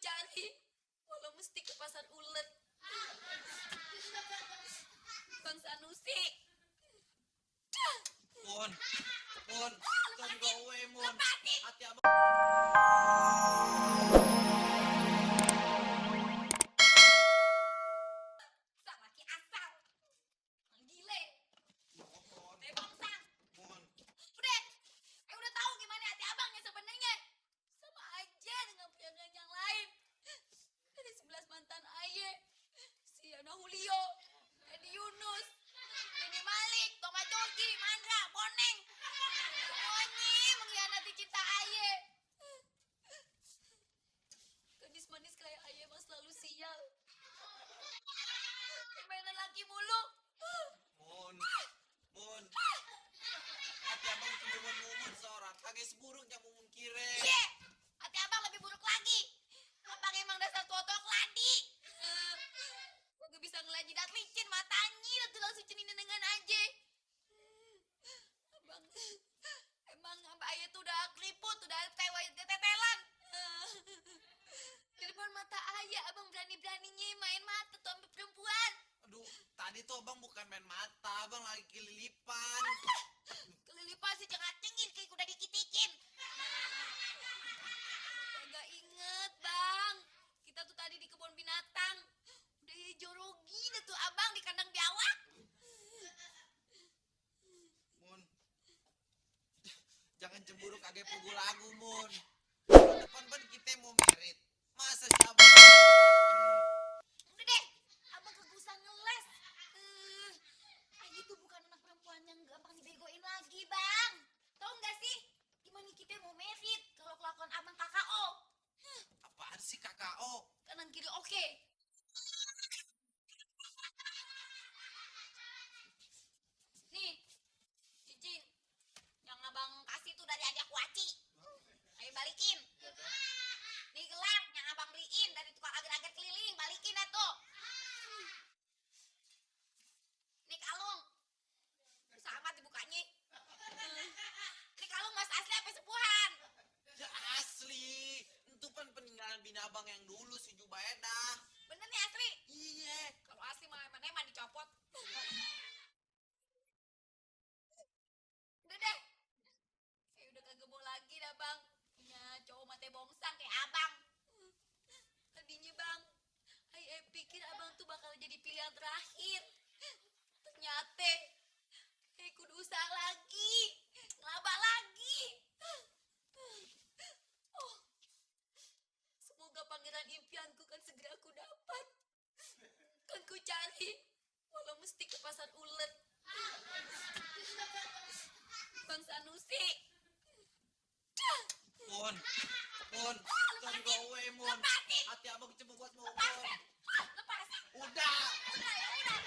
cari, walau mesti ke pasar ulet. Bang Sanusi. Mun, don't go away, Mun. Lepasin. Hati abang. Laki asal. Gile. Mun, Bongsang. Mun. Udah tahu gimana hati abangnya sebenarnya. Sama aja dengan pria yang lain. Dari 11 mantan aye. Si Yana Julio, Edi Yunus, Ini Malik, Toma Jogi, Mandra, Boneng. Semuanya mengkhianati cinta aye. Gadis manis kayak aye emang selalu sial. Mainan laki mulu. Mun. Hati abang cuma Mumun seorang. Kagak seburuk yang Mumun kira. Iya, hati abang lebih buruk lagi. Abang emang dasar tua-tua keladi. Gak bisa ngelaji dat licin matanya, tuh langsung ceninin dengan aja. Abang ayah tuh udah keriput, udah tetelan. Di depan mata ayah, abang berani-beraninya main mata tuh sampai perempuan. Aduh, tadi tuh abang bukan main mata, abang lagi kelilipan. Kelilipan sih jangan cengin kayak udah dikitikin. Gak inget bang, kita tuh tadi di kebun binatang. Udah jorogin tuh abang di kandang biawak. Mun, jangan cemburu kagak pukul lagu, Mun. Depan ban kita mau merit. Masa si abang? Udah deh, abang kagak usah ngeles. Ayu tuh bukan anak perempuan yang gampang dibegoin lagi bang. Tahu nggak sih gimana kita mau merit kalau kelakuan abang KKO? Apaan sih KKO? Kanan kiri oke. Nih, cincin yang abang kasih tuh dari adik Waci. Ayo balikin. Nih gelang yang abang beliin dari tukang agar-agar keliling, balikin dah tuh. Nih kalung. Susah amat dibukanya. Nih kalung mas asli apa sepuhan? Ya asli. Itu kan peninggalan bini abang yang dulu si Jubaedah. Bener nih asli? Iya. Kalau asli mah emang dicopot. Udah deh. Udah kagak mau lagi dah bang. Punya cowok mate bongsang kayak abang. Tadinya bang, pikir abang tuh bakal jadi pilihan terakhir. Ternyata, kudu usaha lagi, ngelaba lagi. Oh, semoga pangeran impianku kan segera aku dapat. Kan ku cari, walau mesti ke pasar ulet. Bang Sanusi. Mun, don't go away, Mun. Lepasin. Hati abang cuma buat Mumun. Lepasin. Lepasin. Udah. Udah ya udah.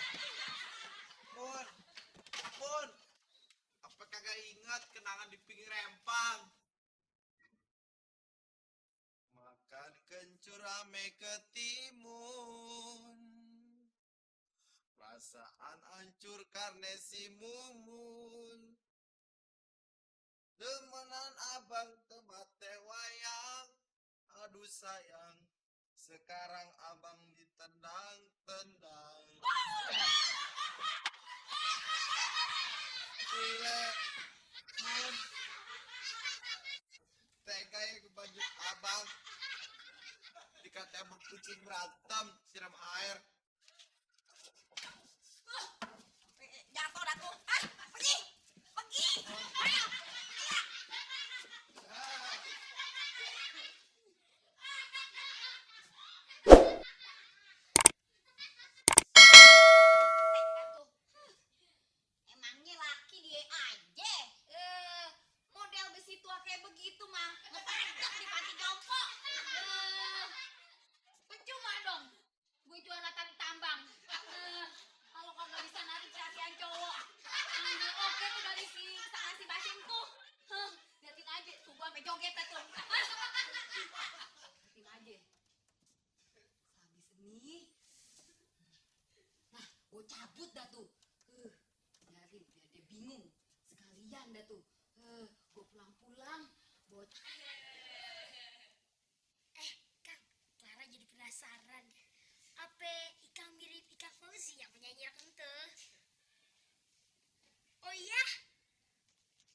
Mun. Apa kagak ingat kenangan di pinggir rempang? Makan kencur ame ketimun. Perasaan hancur karena si Mumun. Demenan abang temate wayang. Aduh sayang, sekarang abang ditendang-tendang. Iya, Mun. Tega ya ke baju abang. Dikata abang kucing berantem, siram air. Jatuh dah tuh. Pergi. Ayo. Emangnya laki dia aja. Model besi tua kayak begitu mah ngepadok di panti jompo. Percuma dong. Gue jualan tadi tambang. Kalau kagak bisa narik perhatian cowok. Oke tuh dari si Basim tuh. Liatin aja tuh gua sampai joget tuh. Liatin aja. Habis ini. Nah, gue cabut dah tuh. Biarin biar dia bingung. Sekalian dah tuh. Gue pulang-pulang. Kang, Fauzi yang penyanyi ente. Oh iya,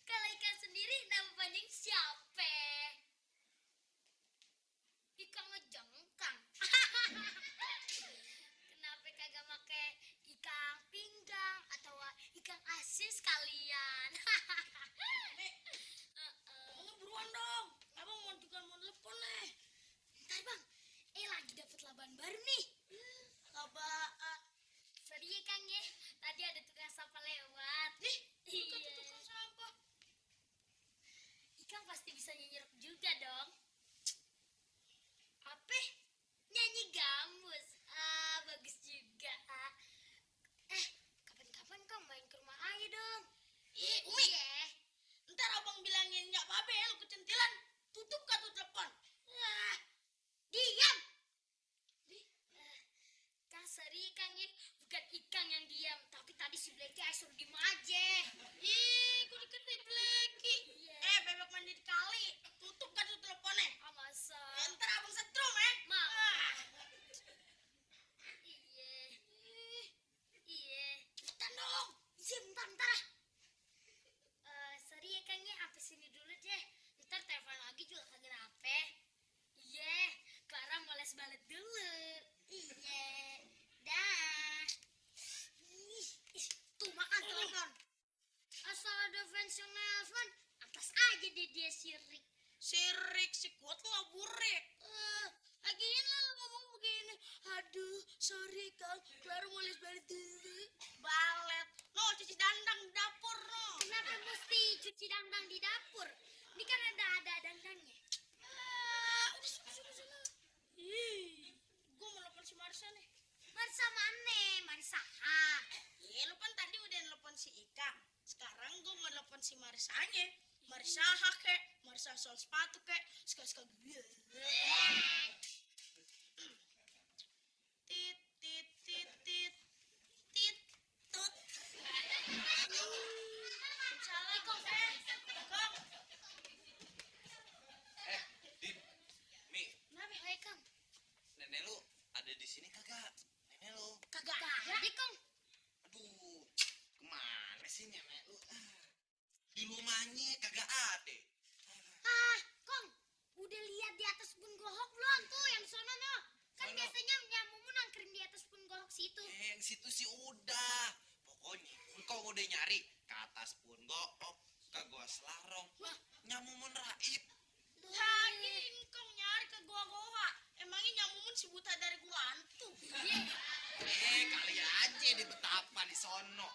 kalau ikan sendiri nama panjang siapa? Ikan ngejengkang. Kenapa kagak make ikan pinggang atau ikan asin sekalian? Kamu buruan dong. Abang mau juga mau telepon nih. Ntar bang, lagi dapat laban baru nih. Apaan? Sorry ya Kang ya, tadi ada tukang sampah lewat. Iya. Iya. Tukang sampah. Ikan pasti bisa nyanyi juga dong. Apa? Nyanyi gambus. Bagus juga. Kapan-kapan Kang main ke rumah Ayah dong. Umi. Iya. Ntar abang bilangin nyak babe lu kecentilan. Tutup kan tuh telepon. Diam. Kang sorry Kang ya, bukan ikan yang diam, tapi tadi si Blacky suruh diem aja. Gue diketik lagi. Iya. Bebek mandi di kali. Tutup kan tuh teleponnya. Masa? Ntar abang setrum ya. Mau. Iya. Iya. Cepetan dong. Iya, bentar. Sorry ya Kang ya, sampai sini dulu deh. Ntar telepon lagi juga kagak apa. Iya, Clara mau les balet dulu. Iya. Dah. Tuh makan telepon. Asal ada fans yang nelfon, atas aja deh dia sirik. Sirik si kuat lo burik. Lagian lah ngomong begini. Aduh, sorry Kang. Clara mau les balet dulu. Balet. No, cuci dandang di dapur no. Kenapa mesti cuci dandang di dapur? Ini kan ada dandangnya. Udah sana. Gue mau telepon si Marisa nih. Marisa mana? Marisa Lu kan tadi udah nelpon si Ika. Sekarang gue mau nelpon si Marisanya. Marisa hak kek, Marisa soal sepatu kek, suka-suka gue. Tit tit tit tit tit tut. Salah kok. Kok. Din, Mi, Hai Kang. nenek lu ada di sini kagak? Nenek lu, Kagak ada Kang. aduh, kemana sih nenek lu? Di rumahnya kagak ada. Kang, udah lihat di atas pun gohok belum tuh yang sono no? Kan Sono. biasanya nyamumu nangkring di atas pun gohok situ. Yang situ sih udah. Pokoknya engkau udah nyari ke atas pun gook, ke gua selarong. Wah, nyamumun raib. Lagi engkau nyari ke goa-goa. Emangnya nyamumun si buta dari gulantu. Kali aja di betapa di sono.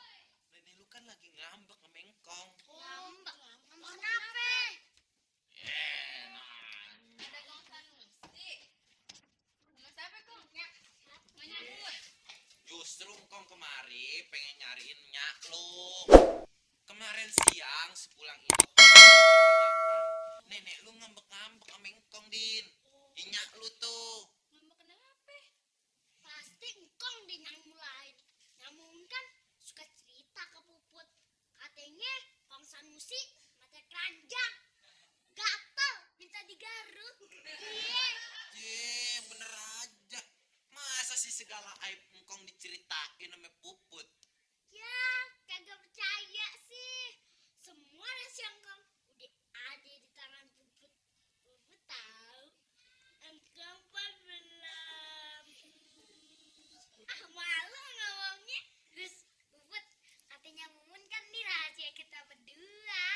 Nenek lu kan lagi ngambek sama engkong. Ngambek. Ngambek kenapa? Ada ikan musti. Rumah siapa kong? Nanya gue. Justru engkong kemari pengen nyariin nyak lu. Kemarin siang sepulang itu nenek lu ngambek-ngambek sama engkong, Din. Nyak lu tuh. Ngambek kenapa? Pasti engkong di nyamuk lain. Nyamuk kan suka cerita ke Puput. Katanya Kong Sanusi mata keranjang. Gatal minta digaruk. Iya. Bener aja. Masa sih segala aib engkong diceritain sama Puput? Ya, kagak percaya sih. Semua rahasia Engkong udah ada di tangan Puput. Puput tahu. Engkong pun belum. Malu ngomongnya. Terus Puput, katanya Mumun kan nih rahasia kita berdua.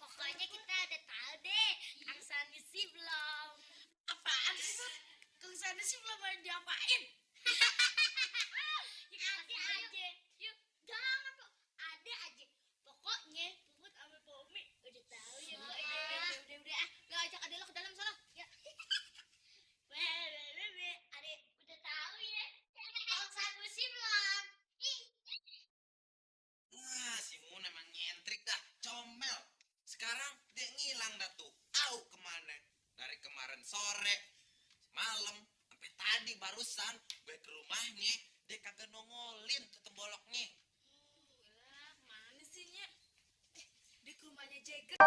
Pokoknya kita udah tahu deh. Kang Sanusi belum. Apaan sih, Bud? Kang sana sih belum ada diapain. Nanti aja. Yuk, jangan kok. Ada aja. Pokoknya Puput sama Pomi udah tahu ya. Udah. Lo ajak adek lo ke dalam sana. Ya. Adek udah tahu ya. Kang Sanusi belum. Wah, si Mun emang nyentrik dah, comel. Sekarang dia ngilang dah tuh. Tahu kemana? Dari kemarin sore, malam, sampai tadi barusan gue ke rumahnya, dia kagak nongolin tuh temboloknya. Mana sih, Nya? Di rumahnya Jagger.